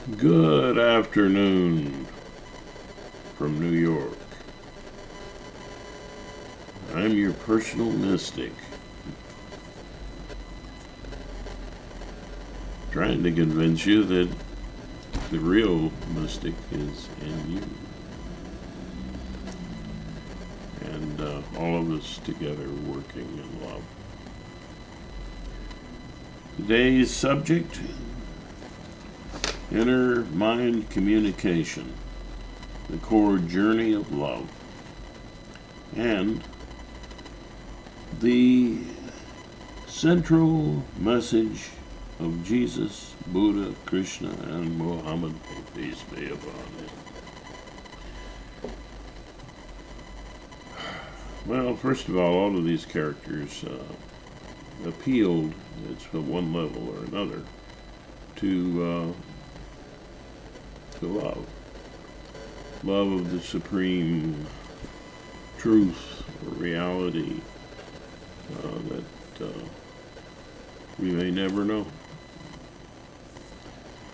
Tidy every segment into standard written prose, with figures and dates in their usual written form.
Good afternoon from New York. I'm your personal mystic, trying to convince you that the real mystic is in you. And all of us together working in love. Today's subject: inner mind communication, the core journey of love, and the central message of Jesus, Buddha, Krishna, and Muhammad, peace be upon him. Well, first of all of these characters appealed, it's at one level or another, to love. Love of the supreme truth or reality that we may never know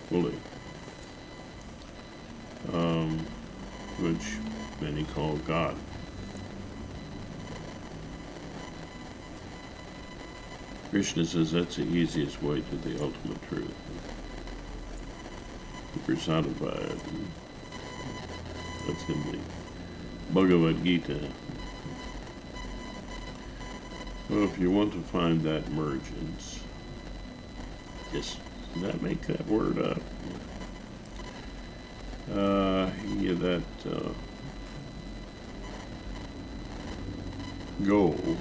fully, which many call God. Krishna says that's the easiest way to the ultimate truth. He personified it. That's in the Bhagavad Gita. Well, if you want to find that emergence, just not make that word up. That goal.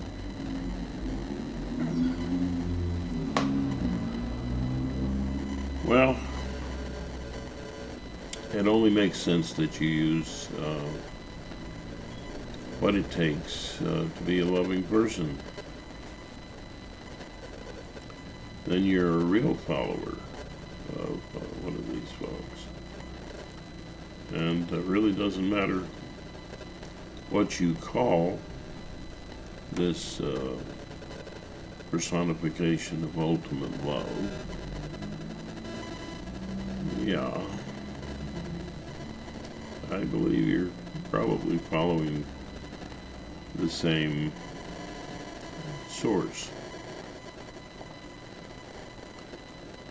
Well, it only makes sense that you use what it takes to be a loving person. Then you're a real follower of one of these folks. And it really doesn't matter what you call this personification of ultimate love. Yeah, I believe you're probably following the same source.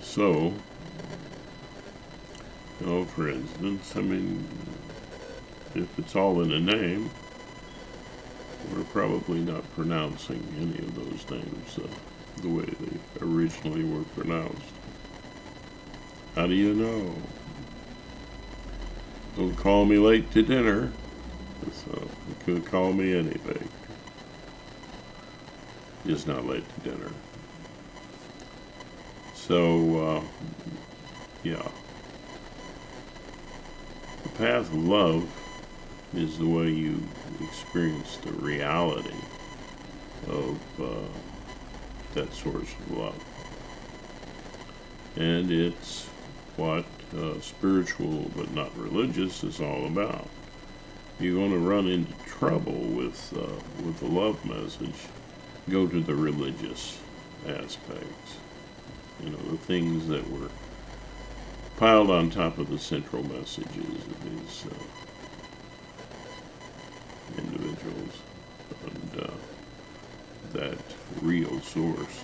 So, for instance, if it's all in a name, we're probably not pronouncing any of those names the way they originally were pronounced. How do you know? Don't call me late to dinner. So you could call me anything. Just not late to dinner. So, yeah. The path of love is the way you experience the reality of that source of love. And it's what spiritual but not religious is all about. You want to run into trouble with the love message, go to the religious aspects. The things that were piled on top of the central messages of these individuals and that real source.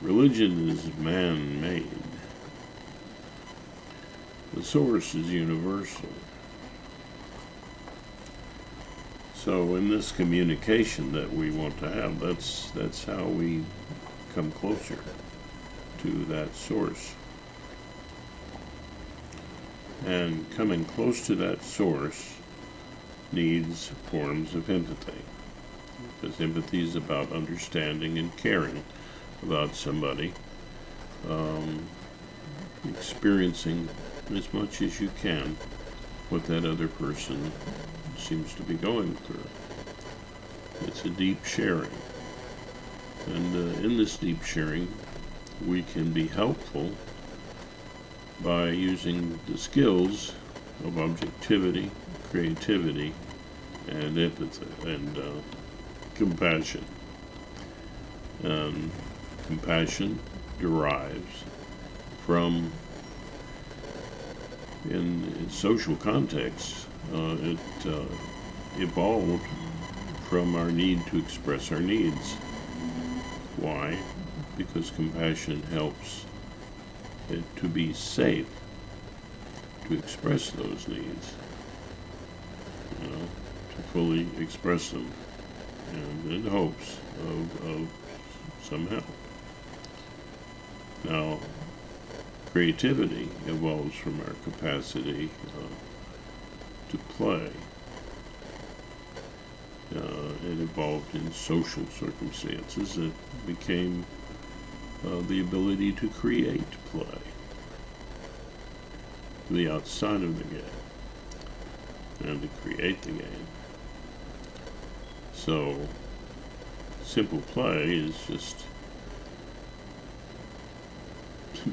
Religion is man-made. The source is universal. So in this communication that we want to have, that's how we come closer to that source. And coming close to that source needs forms of empathy. Because empathy is about understanding and caring about somebody, experiencing as much as you can what that other person seems to be going through. It's a deep sharing. And in this deep sharing, we can be helpful by using the skills of objectivity, creativity, and empathy, and compassion. Compassion derives from in social contexts, it evolved from our need to express our needs. Why? Because compassion helps it to be safe to express those needs, to fully express them, and in hopes of some help. Now, creativity evolves from our capacity to play. It evolved in social circumstances. It became the ability to create play, to be outside of the game, and to create the game. So, simple play is just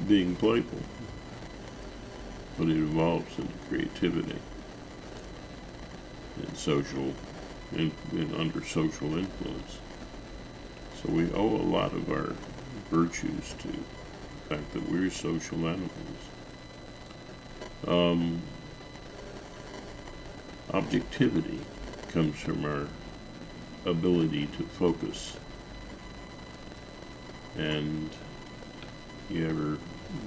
being playful, but it evolves into creativity and social, and under social influence. So we owe a lot of our virtues to the fact that we're social animals. Objectivity comes from our ability to focus. And you ever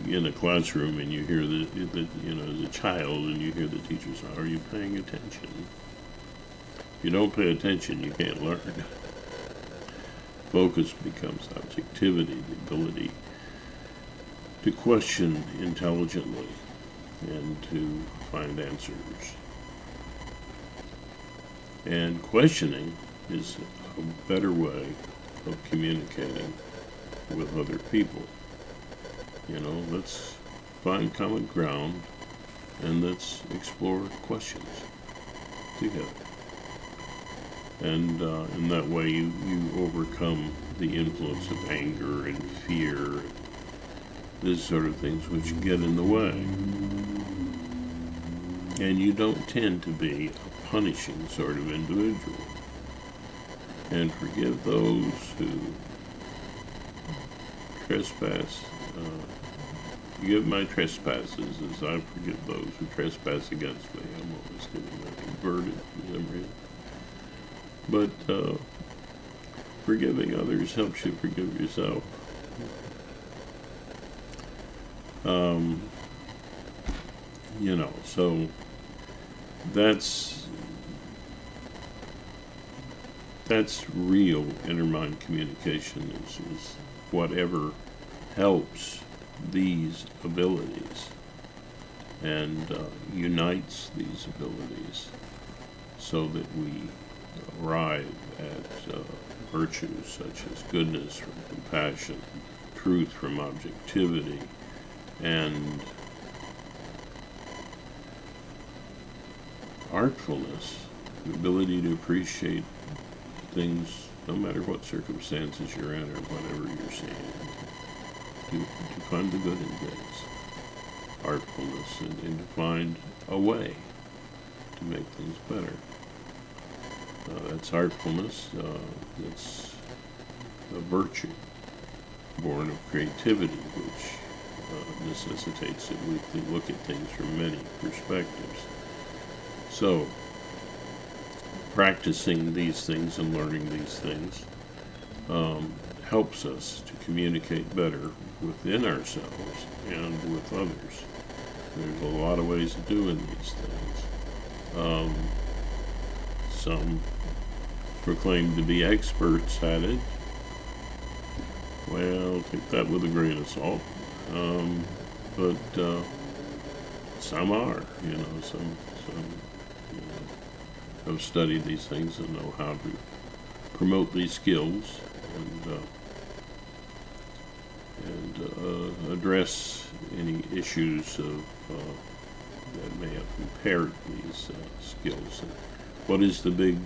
in a classroom and you hear as a child, and you hear the teacher say, "Are you paying attention?" If you don't pay attention, you can't learn. Focus becomes objectivity, the ability to question intelligently and to find answers. And questioning is a better way of communicating with other people. Let's find common ground and let's explore questions together. And in that way you overcome the influence of anger and fear, this sort of things which get in the way. And you don't tend to be a punishing sort of individual. And forgive those who trespass. Forgive my trespasses as I forgive those who trespass against me. I'm always getting that inverted for some reason. But forgiving others helps you forgive yourself. So that's real intermind communication is whatever helps these abilities and unites these abilities so that we arrive at virtues such as goodness from compassion, truth from objectivity, and artfulness, the ability to appreciate things no matter what circumstances you're in or whatever you're seeing, to find the good in things, artfulness, and to find a way to make things better. That's artfulness. It's a virtue born of creativity, which necessitates that we look at things from many perspectives. So, practicing these things and learning these things helps us to communicate better within ourselves and with others. There's a lot of ways of doing these things. Some proclaim to be experts at it. Well, take that with a grain of salt. But some are, some have studied these things and know how to promote these skills and address any issues that may have impaired these skills. And what is the big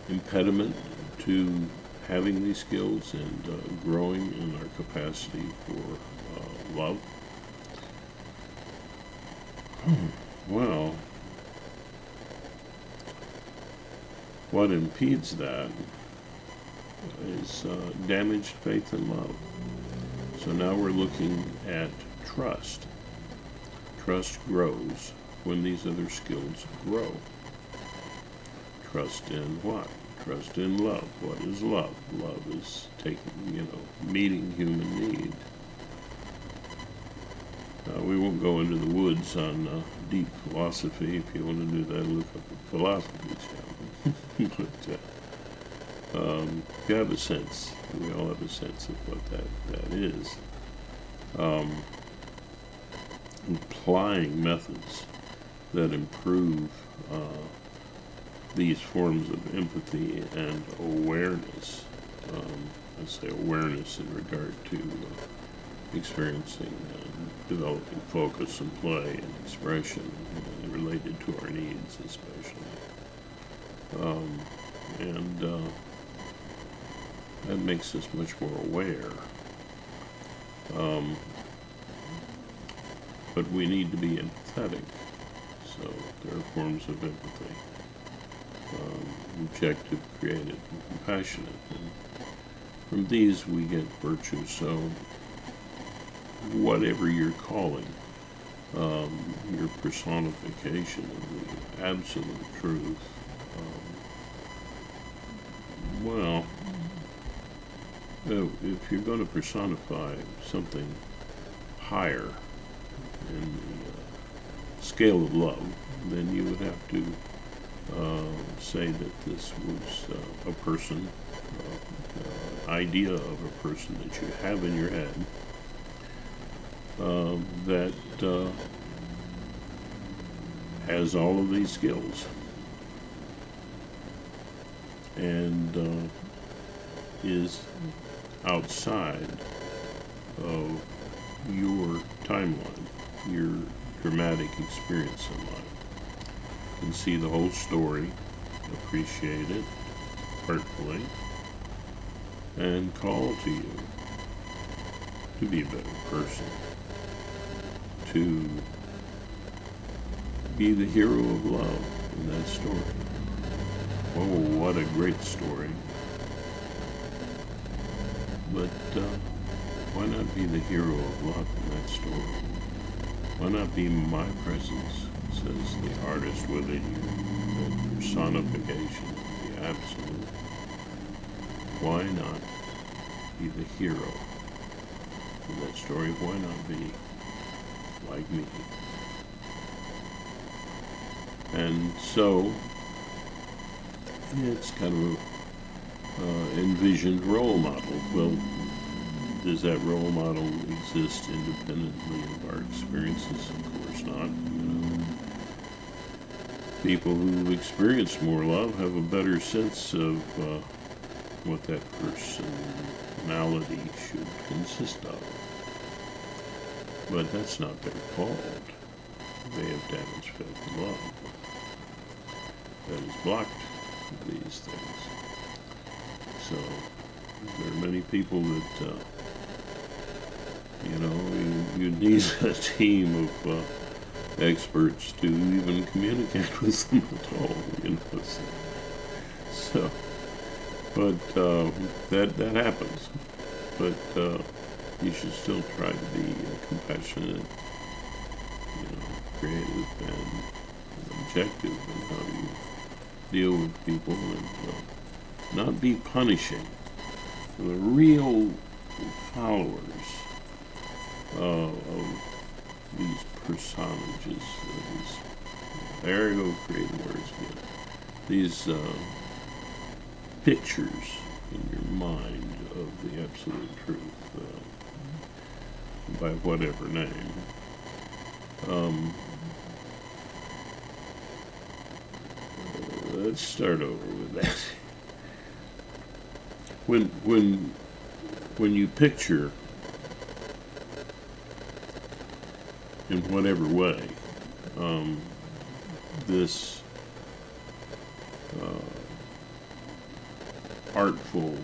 impediment to having these skills and growing in our capacity for love? Well, what impedes that is damaged faith and love. So now we're looking at trust. trust grows when these other skills grow. Trust in what? Trust in love. What is love? Love is meeting human need. We won't go into the woods on deep philosophy. If you want to do that, look up a philosophy channel. But you have a sense. We all have a sense of what that is. Applying methods that improve these forms of empathy and awareness. I say awareness in regard to experiencing, developing focus and play and expression related to our needs especially. And that makes us much more aware. But we need to be empathetic. So there are forms of empathy. Objective, creative, and compassionate. And from these we get virtue. So whatever you're calling your personification of the absolute truth, if you're going to personify something higher in the scale of love, then you would have to say that this was a person, idea of a person that you have in your head that has all of these skills and is outside of your timeline, your dramatic experience in life. You can see the whole story, appreciate it heartfully, and call to you to be a better person, to be the hero of love in that story. Oh, what a great story. But why not be the hero of love in that story? Why not be my presence, says the artist within you, that personification of the absolute? Why not be the hero in that story? Why not be like me? And so, it's kind of a envisioned role model. Well, does that role model exist independently of our experiences? Of course not. People who've experienced more love have a better sense of what that personality should consist of. But that's not their fault. They have damaged felt love that has blocked these things. So there are many people that you need a team of experts to even communicate with them at all. So but that happens. But you should still try to be compassionate, creative, and objective in how you deal with people, and not be punishing. The real followers of these personages, there you go, creative words again, these pictures in your mind of the absolute truth, by whatever name. Let's start over with that. When you picture, in whatever way, this artful,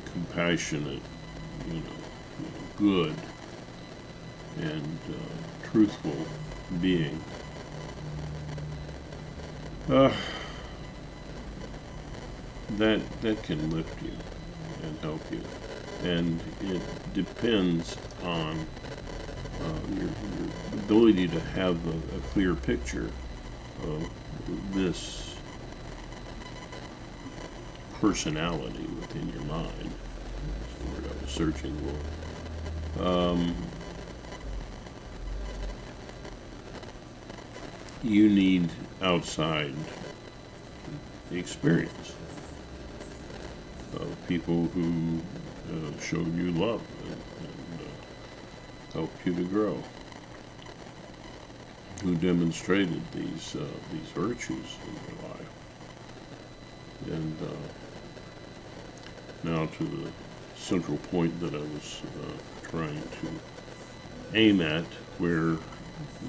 compassionate, good, and truthful being, that can lift you and help you And it depends on your ability to have a clear picture of this personality within your mind. That's the word I was searching for. You need outside experience of people who showed you love and helped you to grow, who demonstrated these virtues in your life. And now to the central point that I was trying to aim at, where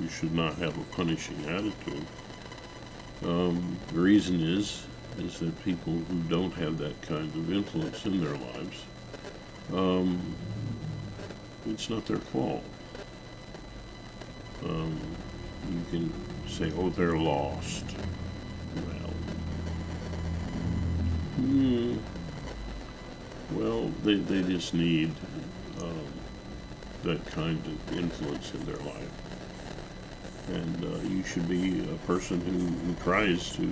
we should not have a punishing attitude. The reason is that people who don't have that kind of influence in their lives, it's not their fault. You can say, oh, they're lost. Well, they just need that kind of influence in their life. And you should be a person who tries to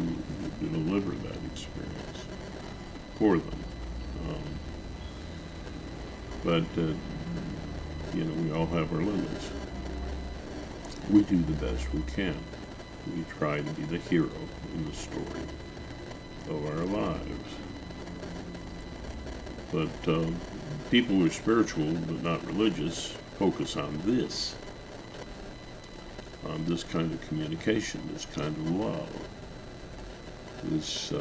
deliver that experience for them. But we all have our limits. We do the best we can. We try to be the hero in the story of our lives. But people who are spiritual but not religious focus on this kind of communication, this kind of love. This,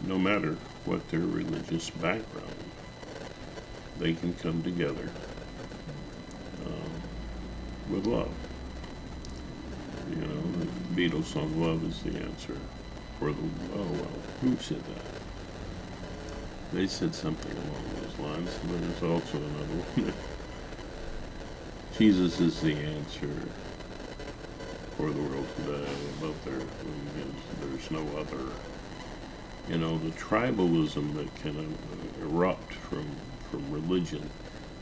no matter what their religious background, they can come together with love. The Beatles song "Love Is the Answer," or who said that? They said something along those lines. And there's also another one. Jesus is the answer for the world today. Above there's no other. The tribalism that can erupt from religion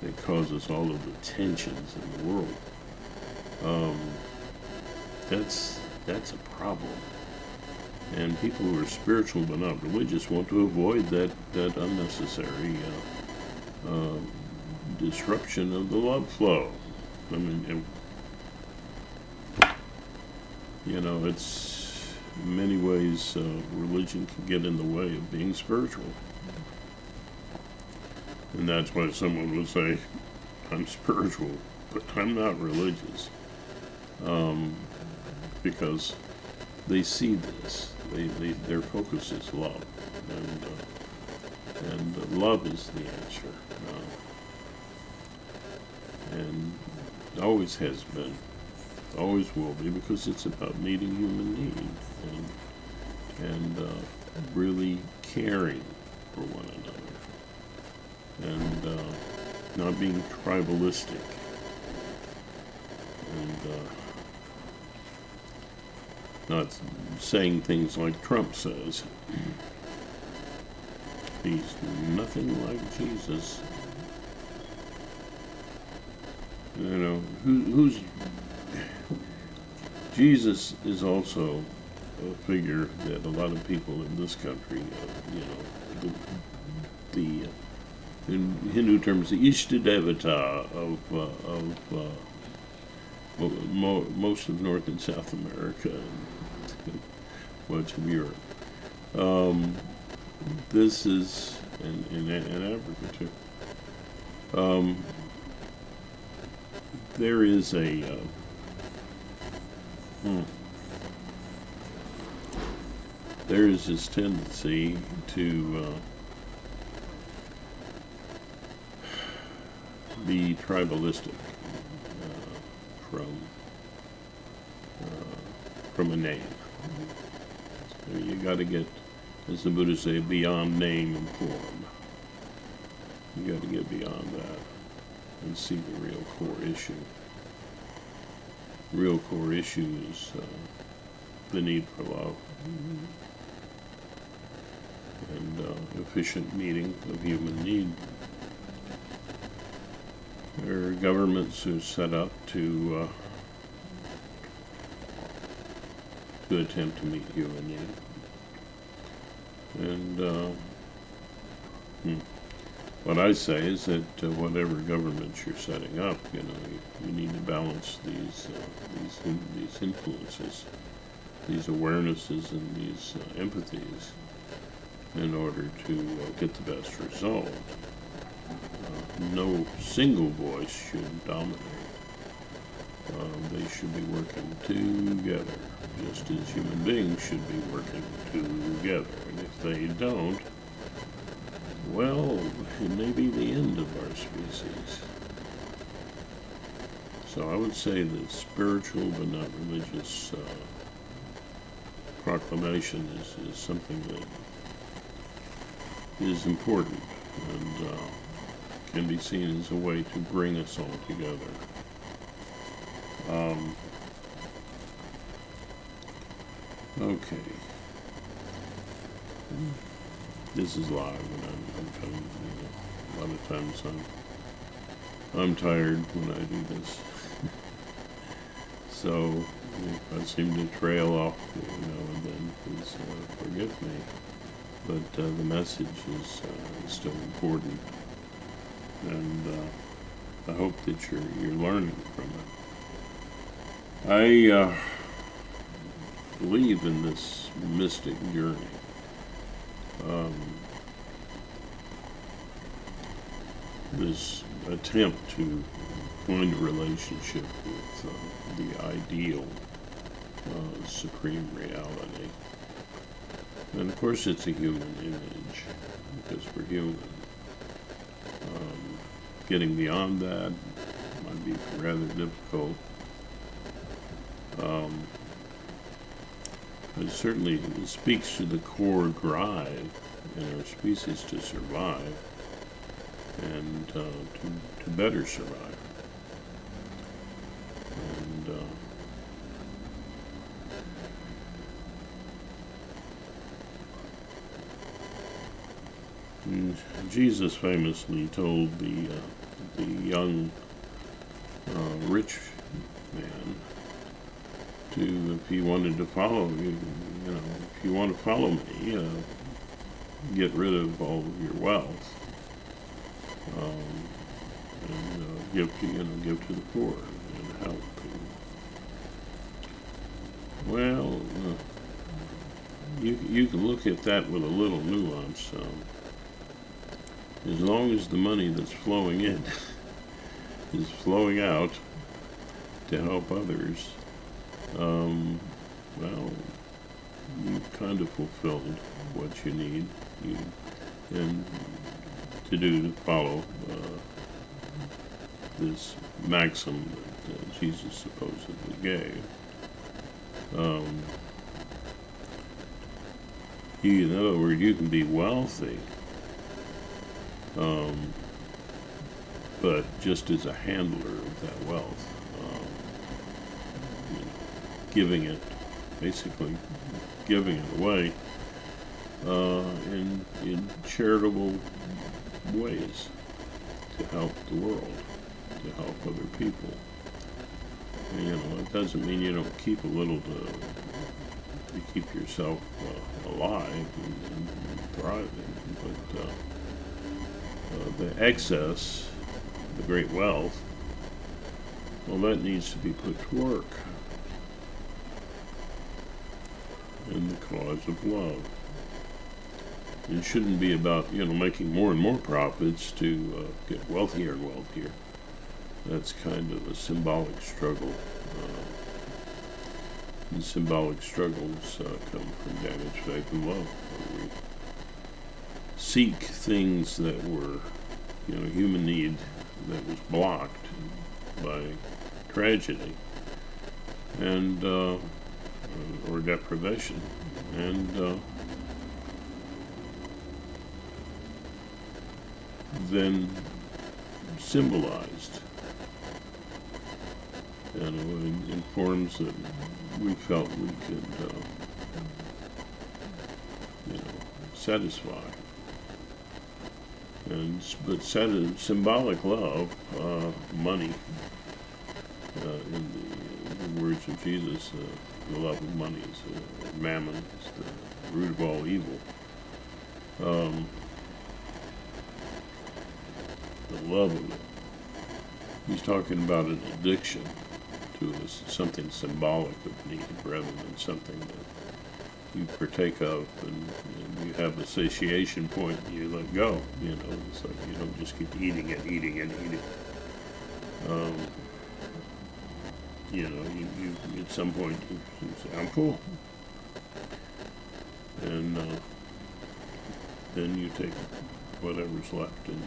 that causes all of the tensions in the world. That's a problem. And people who are spiritual but not religious want to avoid that unnecessary disruption of the love flow. I mean, it's in many ways religion can get in the way of being spiritual. And that's why someone will say, I'm spiritual, but I'm not religious. Because they see this. Their focus is love. And love is the answer. And always has been. Always will be, because it's about meeting human need and really caring for one another and not being tribalistic and not saying things like Trump says. He's nothing like Jesus. Who's Jesus is also a figure that a lot of people in this country, in Hindu terms, the Ishtadevata of most of North and South America and much of Europe. This is in Africa too. There is there is this tendency to be tribalistic from a name. You got to get, as the Buddha say, beyond name and form. You got to get beyond that and see the real core issue. The real core issue is the need for love and efficient meeting of human need. There are governments who are set up to attempt to meet you and you. And what I say is that whatever governments you're setting up, you need to balance these influences, these awarenesses, and these empathies in order to get the best result. No single voice should dominate. They should be working together, just as human beings should be working together. And if they don't, well, it may be the end of our species. So I would say that spiritual but not religious proclamation is something that is important and can be seen as a way to bring us all together. Okay. This is live, and I'm kind of, a lot of times I'm tired when I do this. So if I seem to trail off now and then, please forgive me. But the message is still important, and I hope that you're learning from it. I believe in this mystic journey. This attempt to find a relationship with the ideal supreme reality. And of course it's a human image, because we're human. Getting beyond that might be rather difficult. But certainly it speaks to the core drive in our species to survive and to better survive. And Jesus famously told the young rich man if he wanted to follow you, if you want to follow me, get rid of all of your wealth and give to the poor and help. Well, you can look at that with a little nuance. As long as the money that's flowing in is flowing out to help others, well, you've kind of fulfilled what you need and to do to follow this maxim that Jesus supposedly gave. In other words, you can be wealthy, but just as a handler of that wealth, basically giving it away in charitable ways to help the world, to help other people. And, it doesn't mean you don't keep a little to keep yourself alive and thriving, but the excess, the great wealth, well, that needs to be put to work in the cause of love. It shouldn't be about, making more and more profits to get wealthier and wealthier. That's kind of a symbolic struggle. And symbolic struggles come from damaged faith and love. We seek things that were, human need that was blocked by tragedy and or deprivation, and then symbolized, in forms that we felt we could, satisfy. But said a symbolic love, money, in the words of Jesus, the love of money is mammon, is the root of all evil. The love of it. He's talking about an addiction to something symbolic of need rather than something that you partake of and you have a satiation point and you let go. It's like you don't just keep eating and eating and eating. You at some point you say, I'm full. And then you take whatever's left and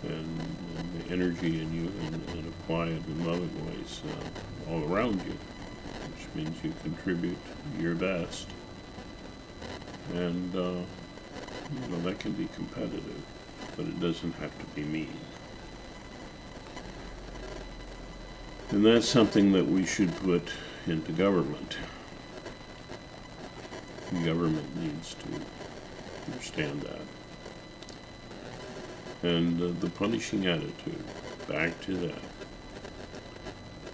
the energy in you and apply it in loving ways all around you, which means you contribute your best. And that can be competitive, but it doesn't have to be mean. And that's something that we should put into government. The government needs to understand that. And the punishing attitude, back to that.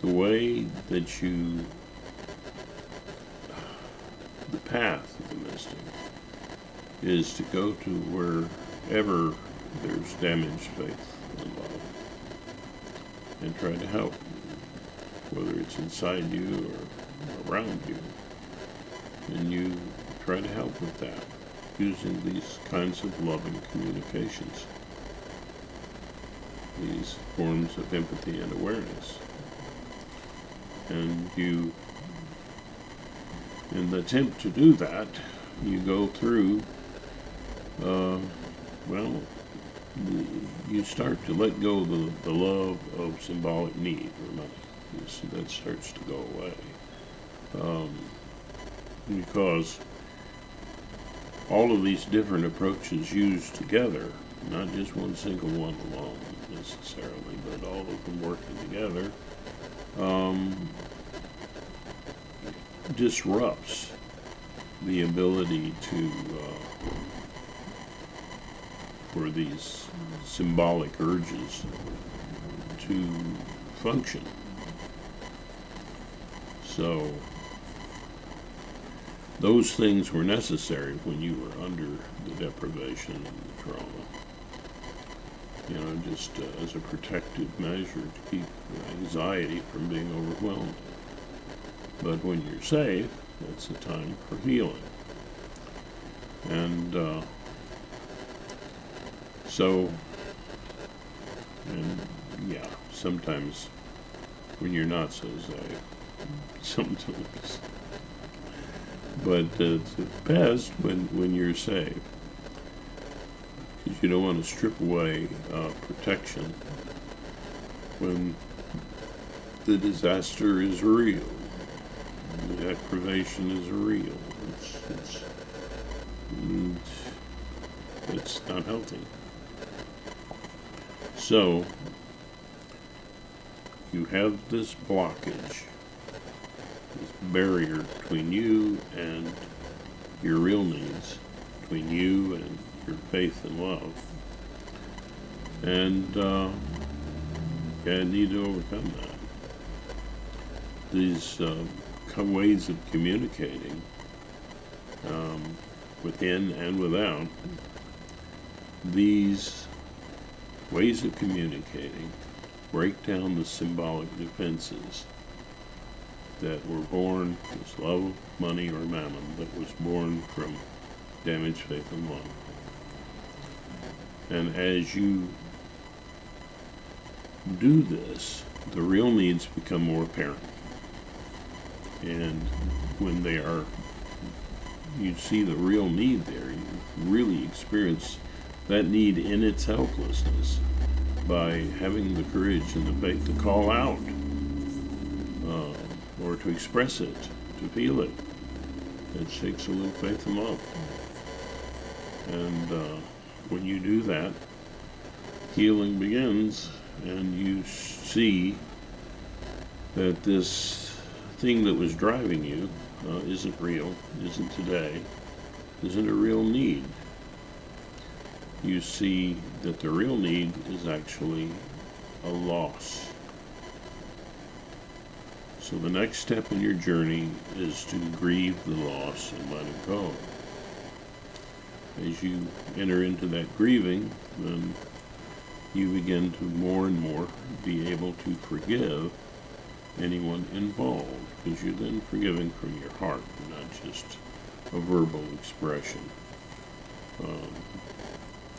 The way that the path of the mystic is to go to wherever there's damaged faith and love and try to help, whether it's inside you or around you. And you try to help with that using these kinds of loving communications, these forms of empathy and awareness. And you, in the attempt to do that, you go through, you start to let go of the love of symbolic need or money. That starts to go away. Because all of these different approaches used together, not just one single one alone necessarily, but all of them working together, disrupts the ability for these symbolic urges to function. So those things were necessary when you were under the deprivation and the trauma. Just as a protective measure to keep anxiety from being overwhelmed. But when you're safe, that's a time for healing. And sometimes when you're not so safe, sometimes. But it's best when you're safe, because you don't want to strip away protection when the disaster is real, the deprivation is real. It's not healthy. So you have this blockage, this barrier between you and your real needs, between you and your faith and love, and you need to overcome that. These ways of communicating within and without, these ways of communicating break down the symbolic defenses that were born as love, money, or mammon, that was born from damaged faith and love. And as you do this, the real needs become more apparent. And when you see the real need there, you really experience that need in its helplessness by having the courage and the faith to call out, or to express it, to feel it. It takes a little faith and love. And when you do that, healing begins, and you see that this thing that was driving you isn't real, isn't today, isn't a real need. you see that the real need is actually a loss. So the next step in your journey is to grieve the loss and let it go. As you enter into that grieving, then you begin to more and more be able to forgive anyone involved, because you're then forgiving from your heart, not just a verbal expression.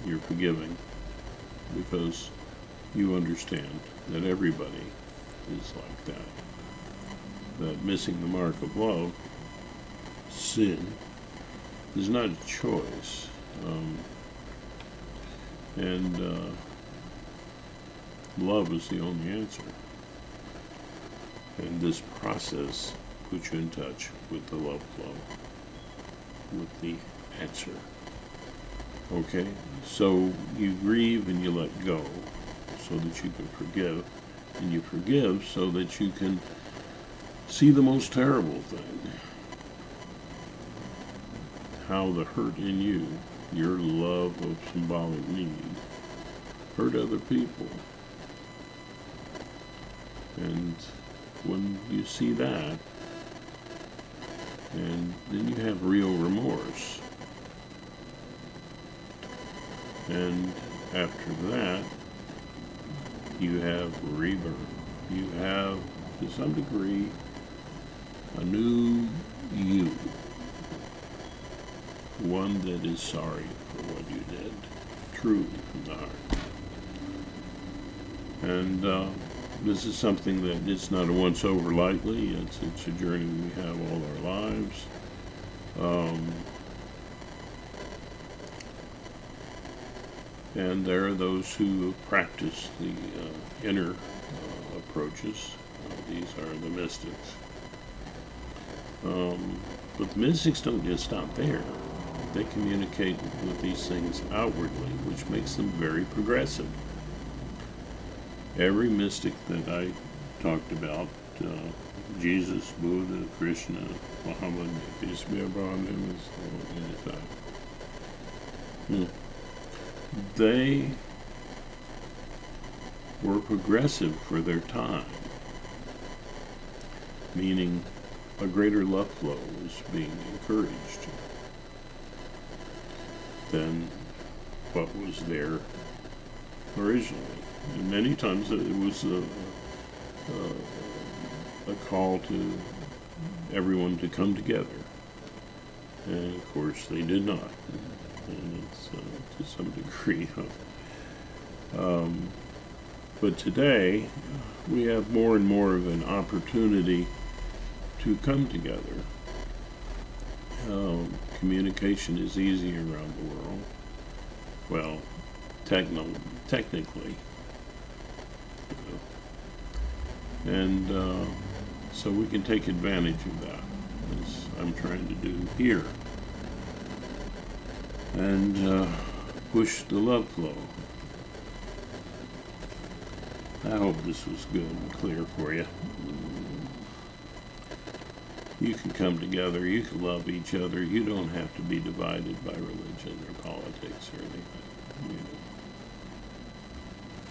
You're forgiving because you understand that everybody is like that. That missing the mark of love, sin, is not a choice. Love is the only answer. And this process puts you in touch with the love flow, with the answer. Okay? So you grieve and you let go so that you can forgive. And you forgive so that you can see the most terrible thing. How the hurt in you, your love of symbolic need, hurt other people. And when you see that, and then you have real remorse. And after that, you have rebirth. You have, to some degree, a new you. One that is sorry for what you did, truly from the heart. And this is something that it's not a once over lightly. It's a journey we have all our lives. And there are those who practice the inner approaches. These are the mystics. But the mystics don't just stop there. They communicate with these things outwardly, which makes them very progressive. Every mystic that I talked about, Jesus, Buddha, Krishna, Muhammad, peace be upon him, they were progressive for their time, meaning a greater love flow was being encouraged than what was there originally. And many times it was a call to everyone to come together. And of course they did not. And it's to some degree. But today we have more and more of an opportunity to come together. Communication is easy around the world. Well, technically. And so we can take advantage of that, as I'm trying to do here. And push the love flow. I hope this was good and clear for you. You can come together, you can love each other, you don't have to be divided by religion or politics or anything.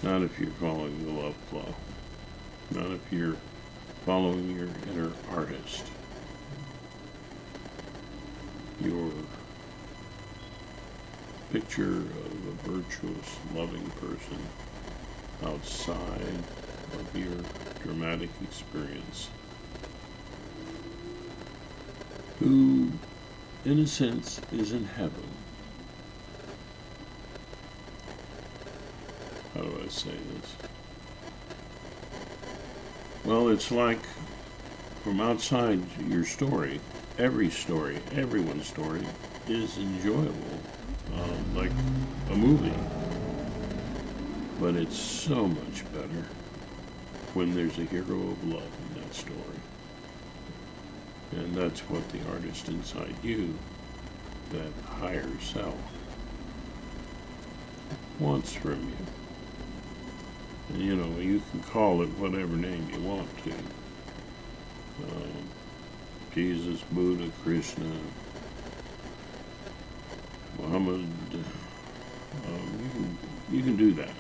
Not if you're following the love flow. Not if you're following your inner artist. Your picture of a virtuous, loving person outside of your dramatic experience, who, in a sense, is in heaven. How do I say this? Well, it's like from outside your story, everyone's story is enjoyable, like a movie. But it's so much better when there's a hero of love in that story. And that's what the artist inside you, that higher self, wants from you. And you can call it whatever name you want to. Jesus, Buddha, Krishna, Muhammad, You can do that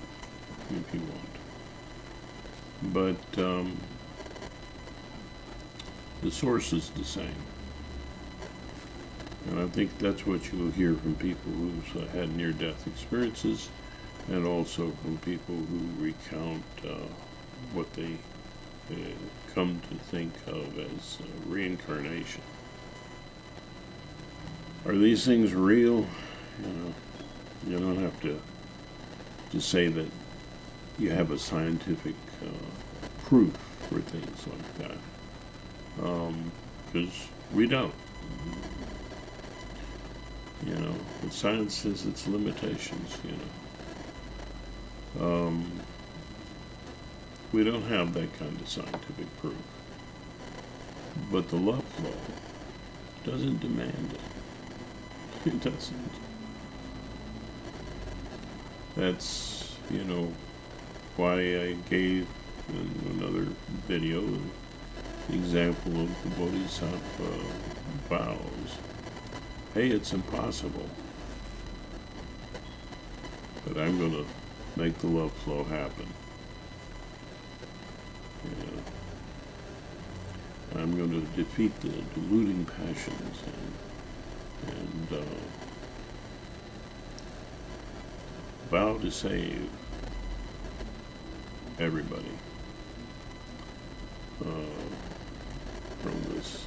if you want. But the source is the same. And I think that's what you'll hear from people who've had near-death experiences, and also from people who recount what they come to think of as reincarnation. Are these things real? You don't have to say that you have a scientific proof for things like that, because we don't. But science has its limitations. We don't have that kind of scientific proof. But the love flow doesn't demand it. It doesn't. That's, why I gave in another video the example of the Bodhisattva vows. Hey, it's impossible, but I'm going to make the love flow happen. I'm going to defeat the deluding passions and vow to save everybody from this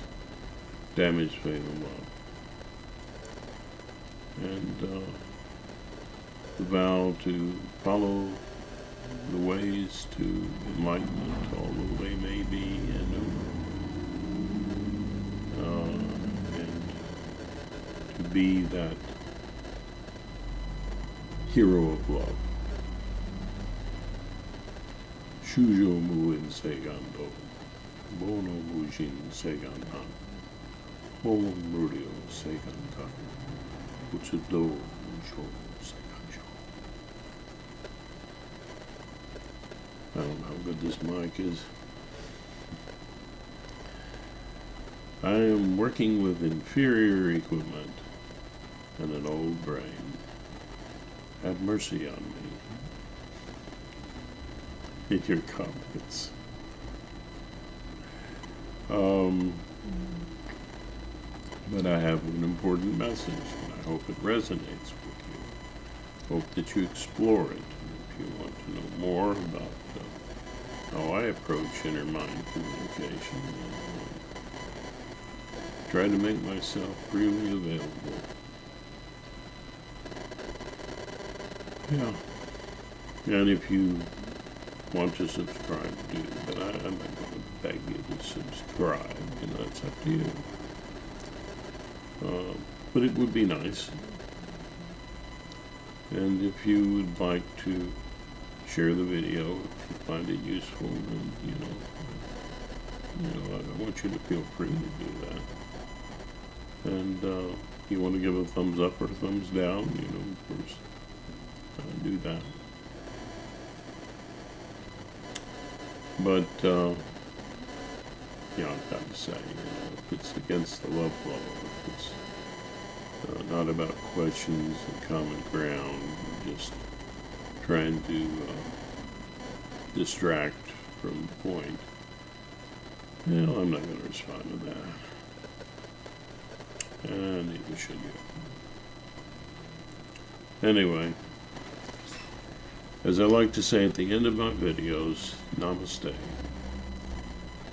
damaged faith and love. And the vow to follow the ways to enlightenment, although they may be innumerable, and to be that hero of love. Shujo muin segando, bono mujin segandan, homo murio segandan, utsudo mujo seganjo. I don't know how good this mic is. I am working with inferior equipment and an old brain. Have mercy on me in your comments. But I have an important message, and I hope it resonates with you. Hope that you explore it. If you want to know more about how I approach inner mind communication, try to make myself freely available. Yeah. And if you want to subscribe, do. But I'm not going to beg you to subscribe. That's up to you. But it would be nice. And if you would like to share the video, if you find it useful, then I want you to feel free to do that. And you want to give a thumbs up or a thumbs down, of course, do that. But I've got to say, if it's against the love flow, if it's not about questions and common ground, just trying to distract from the point, I'm not going to respond to that. And neither should you. Anyway, as I like to say at the end of my videos, namaste.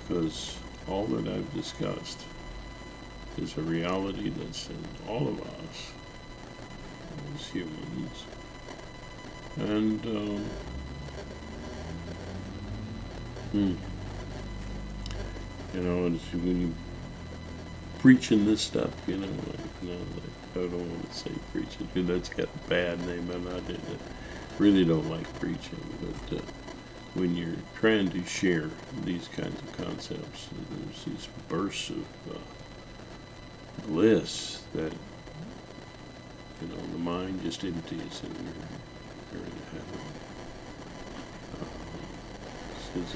Because all that I've discussed is a reality that's in all of us as humans. And, it's when you preaching this stuff, I don't want to say preaching, that's got a bad name, and I really don't like preaching, but when you're trying to share these kinds of concepts, there's these bursts of bliss that, the mind just empties and you're in heaven.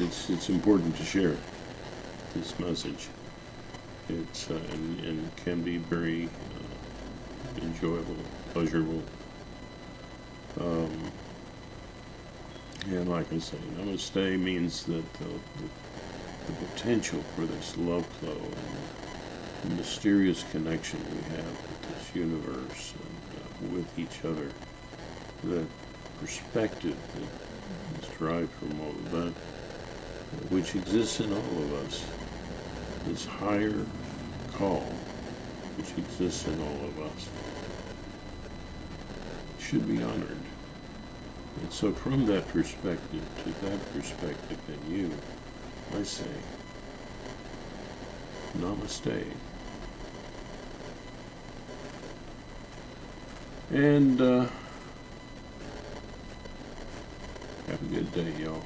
It's important to share this message. It's and can be very enjoyable, pleasurable, And like I say, namaste means that the potential for this love flow and the mysterious connection we have with this universe and with each other, that perspective that is derived from all of that, which exists in all of us, this higher call which exists in all of us, should be honored. And so from that perspective to that perspective in you, I say, namaste. And have a good day, y'all.